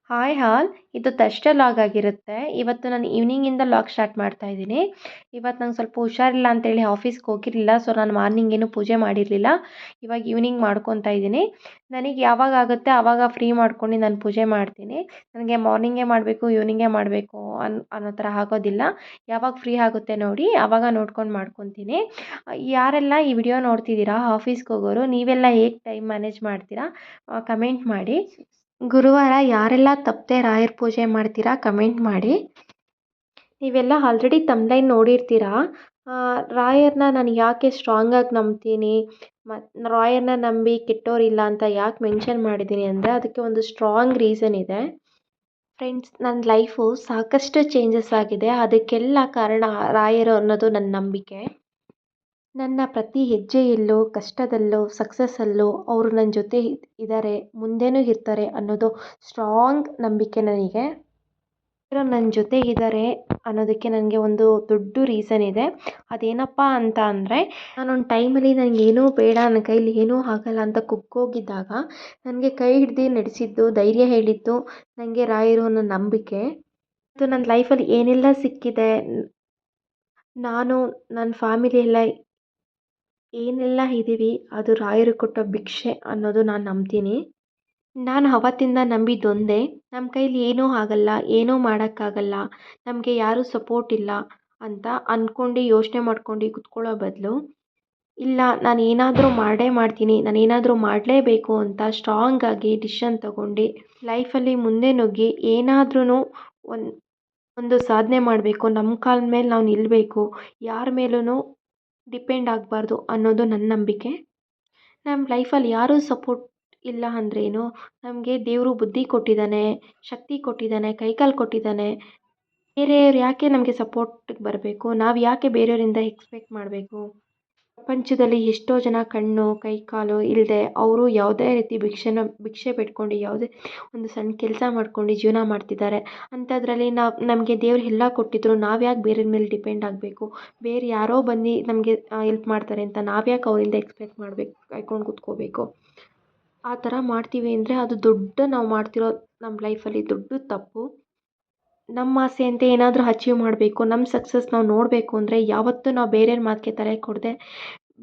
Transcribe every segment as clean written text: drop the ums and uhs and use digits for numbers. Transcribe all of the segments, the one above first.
Hi ಹಾಲ್ ಇದು Thursday log ಆಗಿರುತ್ತೆ. ಇವತ್ತು ನಾನು ಈವ್ನಿಂಗಿಂದ ಲಾಗ್ ಸ್ಟಾರ್ಟ್ ಮಾಡ್ತಾ ಇದ್ದೀನಿ. ಇವತ್ತು ನಂಗೆ ಸ್ವಲ್ಪ ಹುಷಾರಿಲ್ಲ ಅಂತೇಳಿ ಆಫೀಸ್ಗೆ ಹೋಗಿರಲಿಲ್ಲ. ಸೊ ನಾನು ಮಾರ್ನಿಂಗ್ ಏನು ಪೂಜೆ ಮಾಡಿರಲಿಲ್ಲ. ಇವಾಗ ಈವ್ನಿಂಗ್ ಮಾಡ್ಕೊತಾ ಇದ್ದೀನಿ. ನನಗೆ ಯಾವಾಗ ಆಗುತ್ತೆ ಆವಾಗ ಫ್ರೀ ಮಾಡ್ಕೊಂಡು ನಾನು ಪೂಜೆ ಮಾಡ್ತೀನಿ. ನನಗೆ ಮಾರ್ನಿಂಗೇ ಮಾಡಬೇಕು ಈವ್ನಿಂಗೇ ಮಾಡಬೇಕು ಅನ್ನೋ ಥರ ಆಗೋದಿಲ್ಲ. ಯಾವಾಗ ಫ್ರೀ ಆಗುತ್ತೆ ನೋಡಿ ಆವಾಗ ನೋಡ್ಕೊಂಡು ಮಾಡ್ಕೊತೀನಿ. ಯಾರೆಲ್ಲ ಈ ವಿಡಿಯೋ ನೋಡ್ತಿದ್ದೀರಾ ಆಫೀಸ್ಗೆ ಹೋಗೋರು, ನೀವೆಲ್ಲ ಹೇಗೆ ಟೈಮ್ ಮ್ಯಾನೇಜ್ ಮಾಡ್ತೀರಾ ಕಮೆಂಟ್ ಮಾಡಿ. ಗುರುವಾರ ಯಾರೆಲ್ಲ ತಪ್ಪದೆ ರಾಯರ ಪೂಜೆ ಮಾಡ್ತೀರಾ ಕಮೆಂಟ್ ಮಾಡಿ. ನೀವೆಲ್ಲ ಆಲ್ರೆಡಿ ತಮ್ಲೈನ್ ನೋಡಿರ್ತೀರಾ. ರಾಯರನ್ನ ನಾನು ಯಾಕೆ ಸ್ಟ್ರಾಂಗಾಗಿ ನಂಬ್ತೀನಿ ಮತ್ತು ರಾಯರನ್ನ ನಂಬಿ ಕೆಟ್ಟೋರಿಲ್ಲ ಅಂತ ಯಾಕೆ ಮೆನ್ಷನ್ ಮಾಡಿದ್ದೀನಿ ಅಂದರೆ ಅದಕ್ಕೆ ಒಂದು ಸ್ಟ್ರಾಂಗ್ ರೀಸನ್ ಇದೆ. ಫ್ರೆಂಡ್ಸ್, ನನ್ನ ಲೈಫು ಸಾಕಷ್ಟು ಚೇಂಜಸ್ ಆಗಿದೆ. ಅದಕ್ಕೆಲ್ಲ ಕಾರಣ ರಾಯರು ಅನ್ನೋದು ನನ್ನ ನಂಬಿಕೆ. ನನ್ನ ಪ್ರತಿ ಹೆಜ್ಜೆಯಲ್ಲೂ ಕಷ್ಟದಲ್ಲೂ ಸಕ್ಸಸ್ಸಲ್ಲೂ ಅವರು ನನ್ನ ಜೊತೆ ಇದ್ದಾರೆ, ಮುಂದೆನೂ ಇರ್ತಾರೆ ಅನ್ನೋದು ಸ್ಟ್ರಾಂಗ್ ನಂಬಿಕೆ ನನಗೆ. ನನ್ನ ಜೊತೆಗಿದ್ದಾರೆ ಅನ್ನೋದಕ್ಕೆ ನನಗೆ ಒಂದು ದೊಡ್ಡ ರೀಸನ್ ಇದೆ. ಅದೇನಪ್ಪ ಅಂತ ಅಂದರೆ, ನಾನೊಂದು ಟೈಮಲ್ಲಿ ನನಗೇನೂ ಬೇಡ, ನನ್ನ ಕೈಲಿ ಏನೂ ಆಗಲ್ಲ ಅಂತ ಕುಗ್ಗೋಗಿದ್ದಾಗ ನನಗೆ ಕೈ ಹಿಡ್ದು ನಡೆಸಿದ್ದು, ಧೈರ್ಯ ಹೇಳಿದ್ದು ನನಗೆ ರಾಯರು ಅನ್ನೋ ನಂಬಿಕೆ. ಮತ್ತು ನನ್ನ ಲೈಫಲ್ಲಿ ಏನೆಲ್ಲ ಸಿಕ್ಕಿದೆ, ನಾನು ನನ್ನ ಫ್ಯಾಮಿಲಿ ಎಲ್ಲ ಏನೆಲ್ಲ ಇದ್ದೀವಿ ಅದು ರಾಯರು ಕೊಟ್ಟ ಭಿಕ್ಷೆ ಅನ್ನೋದು ನಾನು ನಂಬ್ತೀನಿ. ನಾನು ಅವತ್ತಿಂದ ನಂಬಿದ್ದೊಂದೇ, ನಮ್ಮ ಕೈಲಿ ಏನೂ ಆಗಲ್ಲ, ಏನೂ ಮಾಡೋಕ್ಕಾಗಲ್ಲ, ನಮಗೆ ಯಾರೂ ಸಪೋರ್ಟ್ ಇಲ್ಲ ಅಂತ ಅಂದ್ಕೊಂಡು ಯೋಚನೆ ಮಾಡ್ಕೊಂಡು ಕೂತ್ಕೊಳ್ಳೋ ಬದಲು, ಇಲ್ಲ ನಾನು ಏನಾದರೂ ಮಾಡೇ ಮಾಡ್ತೀನಿ, ನಾನು ಏನಾದರೂ ಮಾಡಲೇಬೇಕು ಅಂತ ಸ್ಟ್ರಾಂಗಾಗಿ ಡಿಸಿಷನ್ ತಗೊಂಡು ಲೈಫಲ್ಲಿ ಮುಂದೆ ನುಗ್ಗಿ ಏನಾದ್ರೂ ಒಂದು ಸಾಧನೆ ಮಾಡಬೇಕು, ನಮ್ಮ ಕಾಲ ಮೇಲೆ ನಾವು ನಿಲ್ಲಬೇಕು, ಯಾರ ಮೇಲೂ ಡಿಪೆಂಡ್ ಆಗಬಾರ್ದು ಅನ್ನೋದು ನನ್ನ ನಂಬಿಕೆ. ನಮ್ಮ ಲೈಫಲ್ಲಿ ಯಾರೂ ಸಪೋರ್ಟ್ ಇಲ್ಲ ಅಂದ್ರೇನು, ನಮಗೆ ದೇವರು ಬುದ್ಧಿ ಕೊಟ್ಟಿದ್ದಾನೆ, ಶಕ್ತಿ ಕೊಟ್ಟಿದ್ದಾನೆ, ಕೈಕಾಲು ಕೊಟ್ಟಿದ್ದಾನೆ. ಬೇರೆಯವ್ರು ಯಾಕೆ ನಮಗೆ ಸಪೋರ್ಟಿಗೆ ಬರಬೇಕು, ನಾವು ಯಾಕೆ ಬೇರೆಯವರಿಂದ ಎಕ್ಸ್ಪೆಕ್ಟ್ ಮಾಡಬೇಕು. ಪ್ರಪಂಚದಲ್ಲಿ ಎಷ್ಟೋ ಜನ ಕಣ್ಣು ಕೈ ಕಾಲು ಇಲ್ಲದೆ ಅವರು ಯಾವುದೇ ರೀತಿ ಭಿಕ್ಷೆ ಬೇಡ್ಕೊಂಡು ಯಾವುದೇ ಒಂದು ಸಣ್ಣ ಕೆಲಸ ಮಾಡ್ಕೊಂಡು ಜೀವನ ಮಾಡ್ತಿದ್ದಾರೆ. ಅಂಥದ್ರಲ್ಲಿ ನಮಗೆ ದೇವ್ರು ಎಲ್ಲ ಕೊಟ್ಟಿದ್ರು, ನಾವು ಯಾಕೆ ಬೇರೆಯವ್ರ ಮೇಲೆ ಡಿಪೆಂಡ್ ಆಗಬೇಕು. ಬೇರೆ ಯಾರೋ ಬಂದು ನಮಗೆ ಹೆಲ್ಪ್ ಮಾಡ್ತಾರೆ ಅಂತ ನಾವು ಯಾಕೆ ಅವರಿಂದ ಎಕ್ಸ್ಪೆಕ್ಟ್ ಮಾಡಬೇಕು, ಕಾಯ್ಕೊಂಡು ಕೂತ್ಕೋಬೇಕು. ಆ ಥರ ಮಾಡ್ತೀವಿ ಅಂದರೆ ಅದು ನಾವು ಮಾಡ್ತಿರೋ ನಮ್ಮ ಲೈಫಲ್ಲಿ ದೊಡ್ಡ ತಪ್ಪು. ನಮ್ಮ ಆಸೆ ಅಂತ ಏನಾದರೂ ಅಚೀವ್ ಮಾಡಬೇಕು, ನಮ್ಮ ಸಕ್ಸಸ್ ನಾವು ನೋಡಬೇಕು ಅಂದರೆ ಯಾವತ್ತೂ ನಾವು ಬೇರೆಯವ್ರ ಮಾತಿಗೆ ತಲೆ ಕೊಡದೆ,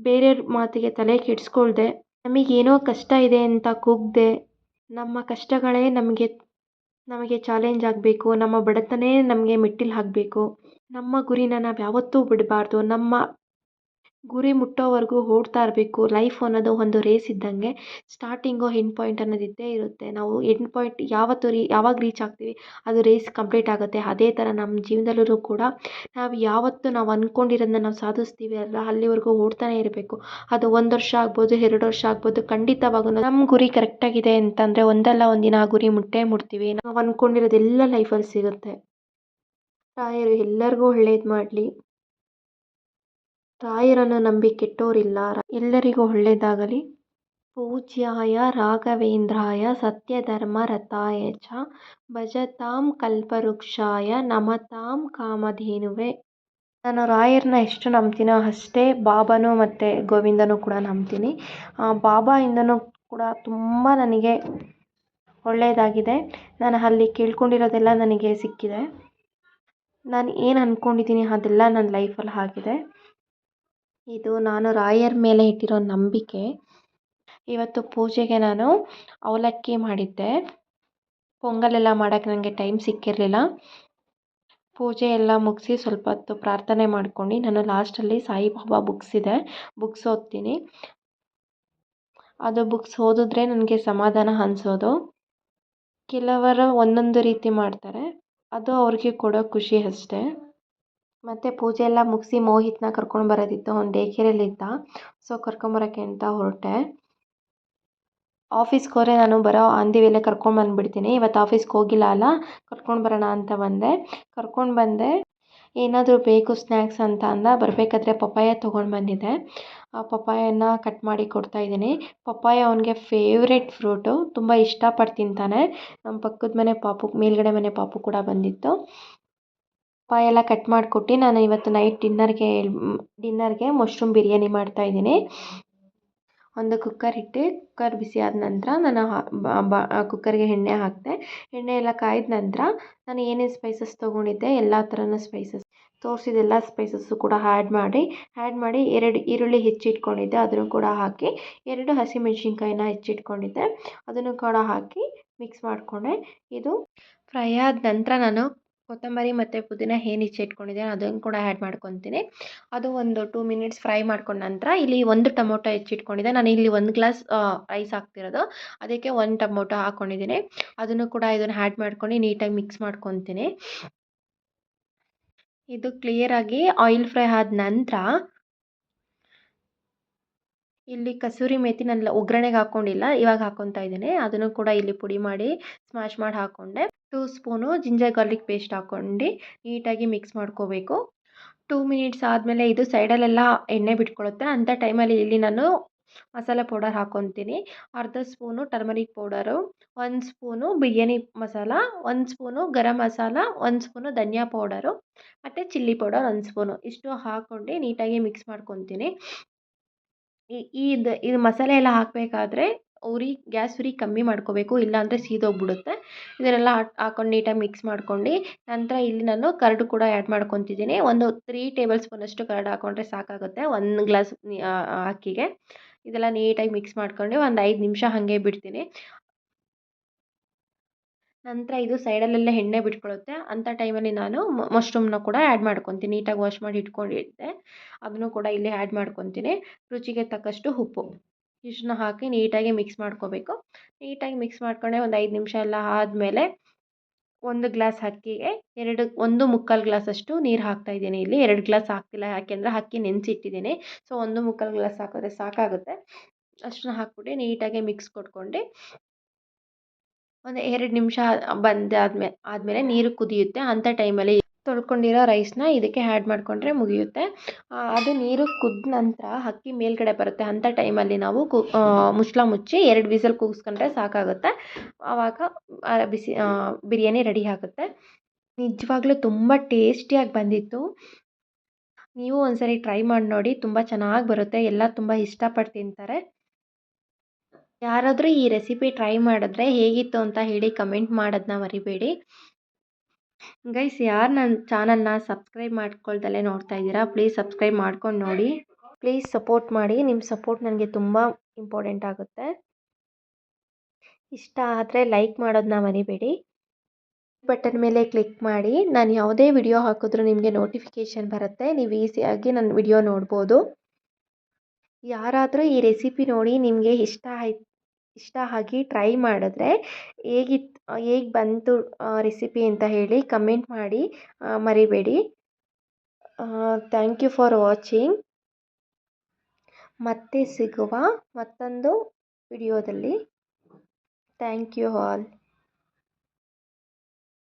ಬೇರೆಯವ್ರ ಮಾತಿಗೆ ತಲೆ ಕೆಡಿಸ್ಕೊಳ್ದೆ, ನಮಗೇನೋ ಕಷ್ಟ ಇದೆ ಅಂತ ಕುಗ್ದೆ, ನಮ್ಮ ಕಷ್ಟಗಳೇ ನಮಗೆ ಚಾಲೆಂಜ್ ಆಗಬೇಕು, ನಮ್ಮ ಬಡತನೇ ನಮಗೆ ಮೆಟ್ಟಿಲು ಹಾಕಬೇಕು. ನಮ್ಮ ಗುರಿನ ನಾವು ಯಾವತ್ತೂ ಬಿಡಬಾರ್ದು. ನಮ್ಮ ಗುರಿ ಮುಟ್ಟೋವರೆಗೂ ಓಡ್ತಾ ಇರಬೇಕು. ಲೈಫ್ ಅನ್ನೋದು ಒಂದು ರೇಸ್ ಇದ್ದಂಗೆ, ಸ್ಟಾರ್ಟಿಂಗು ಎಂಡ್ ಪಾಯಿಂಟ್ ಅನ್ನೋದು ಇದ್ದೇ ಇರುತ್ತೆ. ನಾವು ಎಂಡ್ ಪಾಯಿಂಟ್ ಯಾವಾಗ ರೀಚ್ ಆಗ್ತೀವಿ ಅದು ರೇಸ್ ಕಂಪ್ಲೀಟ್ ಆಗುತ್ತೆ. ಅದೇ ಥರ ನಮ್ಮ ಜೀವನದಲ್ಲೂ ಕೂಡ ನಾವು ಅಂದ್ಕೊಂಡಿರೋದನ್ನ ನಾವು ಸಾಧಿಸ್ತೀವಿ ಅಲ್ಲ, ಅಲ್ಲಿವರೆಗೂ ಓಡ್ತಾನೆ ಇರಬೇಕು. ಅದು 1 ವರ್ಷ ಆಗ್ಬೋದು, 2 ವರ್ಷ ಆಗ್ಬೋದು. ಖಂಡಿತವಾಗೂ ನಮ್ಮ ಗುರಿ ಕರೆಕ್ಟಾಗಿದೆ ಅಂತಂದರೆ ಒಂದಲ್ಲ ಒಂದಿನ ಆ ಗುರಿ ಮುಟ್ತೀವಿ. ನಾವು ಅಂದ್ಕೊಂಡಿರೋದೆಲ್ಲ ಲೈಫಲ್ಲಿ ಸಿಗುತ್ತೆ. ರಾಯರು ಎಲ್ಲರಿಗೂ ಒಳ್ಳೇದು ಮಾಡಲಿ. ರಾಯರನ್ನು ನಂಬಿ ಕೆಟ್ಟೋರಿಲ್ಲ. ಎಲ್ಲರಿಗೂ ಒಳ್ಳೆಯದಾಗಲಿ. ಪೂಜ್ಯಾಯ ರಾಘವೇಂದ್ರಾಯ ಸತ್ಯಧರ್ಮ ರಥಾಯ ಚ ಭಜತಾಂ ಕಲ್ಪವೃಕ್ಷಾಯ ನಮತಾಂ ಕಾಮಧೇನುವೆ. ನಾನು ರಾಯರನ್ನ ಎಷ್ಟು ನಂಬ್ತೀನೋ ಅಷ್ಟೇ ಬಾಬಾನೂ ಮತ್ತು ಗೋವಿಂದನೂ ಕೂಡ ನಂಬ್ತೀನಿ. ಬಾಬಾಯಿಂದನೂ ಕೂಡ ತುಂಬ ನನಗೆ ಒಳ್ಳೆಯದಾಗಿದೆ. ನಾನು ಅಲ್ಲಿ ಕೇಳ್ಕೊಂಡಿರೋದೆಲ್ಲ ನನಗೆ ಸಿಕ್ಕಿದೆ. ನಾನು ಏನು ಅಂದ್ಕೊಂಡಿದ್ದೀನಿ ಅದೆಲ್ಲ ನನ್ನ ಲೈಫಲ್ಲಿ ಆಗಿದೆ. ಇದು ನಾನು ರಾಯರ ಮೇಲೆ ಇಟ್ಟಿರೋ ನಂಬಿಕೆ. ಇವತ್ತು ಪೂಜೆಗೆ ನಾನು ಅವಲಕ್ಕಿ ಮಾಡಿದ್ದೆ. ಪೊಂಗಲೆಲ್ಲ ಮಾಡೋಕ್ಕೆ ನನಗೆ ಟೈಮ್ ಸಿಕ್ಕಿರಲಿಲ್ಲ. ಪೂಜೆ ಎಲ್ಲ ಮುಗಿಸಿ ಸ್ವಲ್ಪ ಹೊತ್ತು ಪ್ರಾರ್ಥನೆ ಮಾಡ್ಕೊಂಡು ನಾನು ಲಾಸ್ಟಲ್ಲಿ ಸಾಯಿಬಾಬಾ ಬುಕ್ಸ್ ಓದ್ತೀನಿ. ಅದು ಬುಕ್ಸ್ ಓದಿದ್ರೆ ನನಗೆ ಸಮಾಧಾನ ಅನಿಸೋದು. ಕೆಲವರು ಒಂದೊಂದು ರೀತಿ ಮಾಡ್ತಾರೆ, ಅದು ಅವ್ರಿಗೆ ಕೊಡೋ ಖುಷಿ ಅಷ್ಟೇ. ಮತ್ತು ಪೂಜೆ ಎಲ್ಲ ಮುಗಿಸಿ ಮೋಹಿತ್ನ ಕರ್ಕೊಂಡು ಬರೋದಿತ್ತು, ಅವ್ನು ಡೇ ಕೇರಲ್ಲಿದ್ದ. ಸೊ ಕರ್ಕೊಂಬರೋಕ್ಕೆ ಅಂತ ಹೊರಟೆ. ಆಫೀಸ್ಗೆ ಹೋದರೆ ನಾನು ಬರೋ ಆನ್ ದಿ ವೇಲೆ ಕರ್ಕೊಂಬಂದುಬಿಡ್ತೀನಿ. ಇವತ್ತು ಆಫೀಸ್ಗೆ ಹೋಗಿಲ್ಲ ಅಲ್ಲ, ಕರ್ಕೊಂಡು ಬರೋಣ ಅಂತ ಬಂದೆ. ಏನಾದರೂ ಬೇಕು ಸ್ನ್ಯಾಕ್ಸ್ ಅಂತ ಅಂದ. ಬರಬೇಕಾದ್ರೆ ಪಪ್ಪಾಯ ತೊಗೊಂಡು ಬಂದಿದ್ದೆ. ಆ ಪಪ್ಪಾಯನ ಕಟ್ ಮಾಡಿ ಕೊಡ್ತಾಯಿದ್ದೀನಿ. ಪಪ್ಪಾಯ ಅವನಿಗೆ ಫೇವ್ರೆಟ್ ಫ್ರೂಟು, ತುಂಬ ಇಷ್ಟಪಟ್ಟು ತಿಂತಾನೆ. ನಮ್ಮ ಪಕ್ಕದ ಮನೆ ಪಾಪು, ಮೇಲ್ಗಡೆ ಮನೆ ಪಾಪು ಕೂಡ ಬಂದಿತ್ತು. ಪಪ್ಪಾಯ ಎಲ್ಲ ಕಟ್ ಮಾಡಿಕೊಟ್ಟು ನಾನು ಇವತ್ತು ನೈಟ್ ಡಿನ್ನರ್ಗೆ ಮಶ್ರೂಮ್ ಬಿರಿಯಾನಿ ಮಾಡ್ತಾಯಿದ್ದೀನಿ. ಒಂದು ಕುಕ್ಕರ್ ಇಟ್ಟು ಕುಕ್ಕರ್ ಬಿಸಿ ಆದ ನಂತರ ನಾನು ಕುಕ್ಕರ್ಗೆ ಎಣ್ಣೆ ಹಾಕಿದೆ. ಎಣ್ಣೆ ಎಲ್ಲ ಕಾಯ್ದ ನಂತರ ನಾನು ಏನೇನು ಸ್ಪೈಸಸ್ ತೊಗೊಂಡಿದ್ದೆ ಎಲ್ಲ ಥರನೂ ಸ್ಪೈಸಸ್ ತೋರಿಸಿದ ಸ್ಪೈಸಸ್ಸು ಕೂಡ ಆ್ಯಡ್ ಮಾಡಿ 2 ಈರುಳ್ಳಿ ಹೆಚ್ಚಿಟ್ಕೊಂಡಿದ್ದೆ ಅದನ್ನು ಕೂಡ ಹಾಕಿ 2 ಹಸಿಮೆಣ್ಸಿನ್ಕಾಯಿನ ಹೆಚ್ಚಿಟ್ಕೊಂಡಿದ್ದೆ ಅದನ್ನು ಕೂಡ ಹಾಕಿ ಮಿಕ್ಸ್ ಮಾಡಿಕೊಂಡೆ. ಇದು ಫ್ರೈ ಆದ ನಂತರ ನಾನು ಕೊತ್ತಂಬರಿ ಮತ್ತು ಪುದೀನ ಏನು ಹೆಚ್ಚಿಟ್ಕೊಂಡಿದ್ದೆ ಅದನ್ನು ಕೂಡ ಆ್ಯಡ್ ಮಾಡ್ಕೊತೀನಿ. ಅದು ಒಂದು 2 ಮಿನಿಟ್ಸ್ ಫ್ರೈ ಮಾಡ್ಕೊಂಡ ನಂತರ ಇಲ್ಲಿ 1 ಟೊಮೊಟೊ ಹೆಚ್ಚಿಟ್ಕೊಂಡಿದ್ದೆ. ನಾನು ಇಲ್ಲಿ 1 ಗ್ಲಾಸ್ ರೈಸ್ ಹಾಕ್ತಿರೋದು, ಅದಕ್ಕೆ 1 ಟೊಮೊಟೊ ಹಾಕ್ಕೊಂಡಿದ್ದೀನಿ. ಅದನ್ನು ಕೂಡ ಇದನ್ನು ಆ್ಯಡ್ ಮಾಡ್ಕೊಂಡು ನೀಟಾಗಿ ಮಿಕ್ಸ್ ಮಾಡ್ಕೊತೀನಿ. ಇದು ಕ್ಲಿಯರಾಗಿ ಆಯಿಲ್ ಫ್ರೈ ಆದ ನಂತರ ಇಲ್ಲಿ ಕಸೂರಿ ಮೇಥಿ ನಾನು ಒಗ್ಗರಣೆಗೆ ಹಾಕ್ಕೊಂಡಿಲ್ಲ, ಇವಾಗ ಹಾಕ್ಕೊತಾ ಇದ್ದೀನಿ. ಅದನ್ನು ಕೂಡ ಇಲ್ಲಿ ಪುಡಿ ಮಾಡಿ ಸ್ಮ್ಯಾಶ್ ಮಾಡಿ ಹಾಕ್ಕೊಂಡೆ. 2 ಸ್ಪೂನು ಜಿಂಜರ್ ಗಾರ್ಲಿಕ್ ಪೇಸ್ಟ್ ಹಾಕ್ಕೊಂಡು ನೀಟಾಗಿ ಮಿಕ್ಸ್ ಮಾಡ್ಕೋಬೇಕು. 2 ಮಿನಿಟ್ಸ್ ಆದಮೇಲೆ ಇದು ಸೈಡಲ್ಲೆಲ್ಲ ಎಣ್ಣೆ ಬಿಟ್ಕೊಳ್ಳುತ್ತೆ. ಅಂಥ ಟೈಮಲ್ಲಿ ಇಲ್ಲಿ ನಾನು ಮಸಾಲೆ ಪೌಡರ್ ಹಾಕ್ಕೊತೀನಿ. ಅರ್ಧ spoon turmeric powder, 1 spoon biryani masala, 1 spoon garam masala, 1 spoon ಧನಿಯಾ ಪೌಡರು ಮತ್ತು ಚಿಲ್ಲಿ ಪೌಡರ್ 1 ಸ್ಪೂನು ಇಷ್ಟು ಹಾಕ್ಕೊಂಡು ನೀಟಾಗಿ ಮಿಕ್ಸ್ ಮಾಡ್ಕೊತೀನಿ. ಇದು ಮಸಾಲೆ ಎಲ್ಲ ಹಾಕಬೇಕಾದ್ರೆ ಗ್ಯಾಸ್ ಉರಿ ಕಮ್ಮಿ ಮಾಡ್ಕೋಬೇಕು, ಇಲ್ಲಾಂದರೆ ಸೀದೋಗ್ಬಿಡುತ್ತೆ. ಇದನ್ನೆಲ್ಲ ಹಾಕೊಂಡು ನೀಟಾಗಿ ಮಿಕ್ಸ್ ಮಾಡ್ಕೊಂಡು ನಂತರ ಇಲ್ಲಿ ನಾನು ಕರ್ಡು ಕೂಡ ಆ್ಯಡ್ ಮಾಡ್ಕೊತಿದ್ದೀನಿ. ಒಂದು 3 ಟೇಬಲ್ ಸ್ಪೂನಷ್ಟು ಕರ್ಡ್ ಹಾಕ್ಕೊಂಡ್ರೆ ಸಾಕಾಗುತ್ತೆ 1 ಗ್ಲಾಸ್ ಅಕ್ಕಿಗೆ. ಇದೆಲ್ಲ ನೀಟಾಗಿ ಮಿಕ್ಸ್ ಮಾಡ್ಕೊಂಡು ಒಂದು 5 ನಿಮಿಷ ಹಾಗೆ ಬಿಡ್ತೀನಿ. ನಂತರ ಇದು ಸೈಡಲ್ಲೆಲ್ಲ ಎಣ್ಣೆ ಬಿಟ್ಕೊಳ್ಳುತ್ತೆ. ಅಂಥ ಟೈಮಲ್ಲಿ ನಾನು ಮಶ್ರೂಮ್ನ ಕೂಡ ಆ್ಯಡ್ ಮಾಡ್ಕೊತೀನಿ. ನೀಟಾಗಿ ವಾಶ್ ಮಾಡಿ ಇಟ್ಕೊಂಡಿದ್ದೆ ಅದನ್ನು ಕೂಡ ಇಲ್ಲಿ ಆ್ಯಡ್ ಮಾಡ್ಕೊತೀನಿ. ರುಚಿಗೆ ತಕ್ಕಷ್ಟು ಉಪ್ಪು ಇಷ್ಟನ್ನ ಹಾಕಿ ನೀಟಾಗಿ ಮಿಕ್ಸ್ ಮಾಡ್ಕೋಬೇಕು. ನೀಟಾಗಿ ಮಿಕ್ಸ್ ಮಾಡ್ಕೊಂಡೆ ಒಂದು 5 ನಿಮಿಷ ಎಲ್ಲ ಆದಮೇಲೆ 1 ಗ್ಲಾಸ್ ಅಕ್ಕಿಗೆ 1 ಗ್ಲಾಸಷ್ಟು ನೀರು ಹಾಕ್ತಾಯಿದ್ದೀನಿ. ಇಲ್ಲಿ 2 ಗ್ಲಾಸ್ ಹಾಕ್ತಿಲ್ಲ, ಯಾಕೆಂದರೆ ಅಕ್ಕಿ ನೆನೆಸಿಟ್ಟಿದ್ದೀನಿ. ಸೊ 1 ಗ್ಲಾಸ್ ಹಾಕಿದ್ರೆ ಸಾಕಾಗುತ್ತೆ. ಅಷ್ಟನ್ನ ಹಾಕ್ಬಿಟ್ಟು ನೀಟಾಗಿ ಮಿಕ್ಸ್ ಕೊಟ್ಕೊಂಡು ಒಂದು 2 ನಿಮಿಷ ಆದಮೇಲೆ ನೀರು ಕುದಿಯುತ್ತೆ. ಅಂಥ ಟೈಮಲ್ಲಿ ತೊಳ್ಕೊಂಡಿರೋ ರೈಸ್ನ ಇದಕ್ಕೆ ಆ್ಯಡ್ ಮಾಡಿಕೊಂಡ್ರೆ ಮುಗಿಯುತ್ತೆ. ಅದು ನೀರು ಕುದ್ದ ನಂತರ ಅಕ್ಕಿ ಮೇಲ್ಗಡೆ ಬರುತ್ತೆ. ಅಂಥ ಟೈಮಲ್ಲಿ ನಾವು ಮುಚ್ಚಳ ಮುಚ್ಚಿ 2 ವಿಸಲ್ ಕೂಗಿಸ್ಕೊಂಡ್ರೆ ಸಾಕಾಗುತ್ತೆ. ಆವಾಗ ಬಿರಿಯಾನಿ ರೆಡಿ ಆಗುತ್ತೆ. ನಿಜವಾಗ್ಲೂ ತುಂಬ ಟೇಸ್ಟಿಯಾಗಿ ಬಂದಿತ್ತು. ನೀವು ಒಂದ್ಸರಿ ಟ್ರೈ ಮಾಡಿ ನೋಡಿ, ತುಂಬ ಚೆನ್ನಾಗಿ ಬರುತ್ತೆ. ಎಲ್ಲ ತುಂಬ ಇಷ್ಟಪಟ್ಟು ತಿಂತಾರೆ. ಯಾರಾದರೂ ಈ ರೆಸಿಪಿ ಟ್ರೈ ಮಾಡಿದ್ರೆ ಹೇಗಿತ್ತು ಅಂತ ಹೇಳಿ ಕಮೆಂಟ್ ಮಾಡೋದನ್ನ ಮರಿಬೇಡಿ. ಗೈಸ್, ಯಾರು ನನ್ನ ಚಾನಲ್ನ ಸಬ್ಸ್ಕ್ರೈಬ್ ಮಾಡ್ಕೊಳ್ದಲ್ಲೇ ನೋಡ್ತಾ ಇದ್ದೀರಾ, ಪ್ಲೀಸ್ ಸಬ್ಸ್ಕ್ರೈಬ್ ಮಾಡ್ಕೊಂಡು ನೋಡಿ. ಪ್ಲೀಸ್ ಸಪೋರ್ಟ್ ಮಾಡಿ. ನಿಮ್ಮ ಸಪೋರ್ಟ್ ನನಗೆ ತುಂಬ ಇಂಪಾರ್ಟೆಂಟ್ ಆಗುತ್ತೆ. ಇಷ್ಟ ಆದರೆ ಲೈಕ್ ಮಾಡೋದನ್ನ ಮರಿಬೇಡಿ. ಬಟನ್ ಮೇಲೆ ಕ್ಲಿಕ್ ಮಾಡಿ. ನಾನು ಯಾವುದೇ ವಿಡಿಯೋ ಹಾಕಿದ್ರೂ ನಿಮಗೆ ನೋಟಿಫಿಕೇಷನ್ ಬರುತ್ತೆ. ನೀವು ಈಸಿಯಾಗಿ ನನ್ನ ವಿಡಿಯೋ ನೋಡ್ಬೋದು. ಯಾರಾದರೂ ಈ ರೆಸಿಪಿ ನೋಡಿ ನಿಮಗೆ ಇಷ್ಟ ಆಗಿ ಟ್ರೈ ಮಾಡಿದ್ರೆ ಹೇಗೆ ಬಂತು ರೆಸಿಪಿ ಅಂತ ಹೇಳಿ ಕಮೆಂಟ್ ಮಾಡಿ ಮರಿಬೇಡಿ. Thank you for watching. ಮತ್ತೆ ಸಿಗುವ ಮತ್ತೊಂದು ವಿಡಿಯೋದಲ್ಲಿ. Thank you all.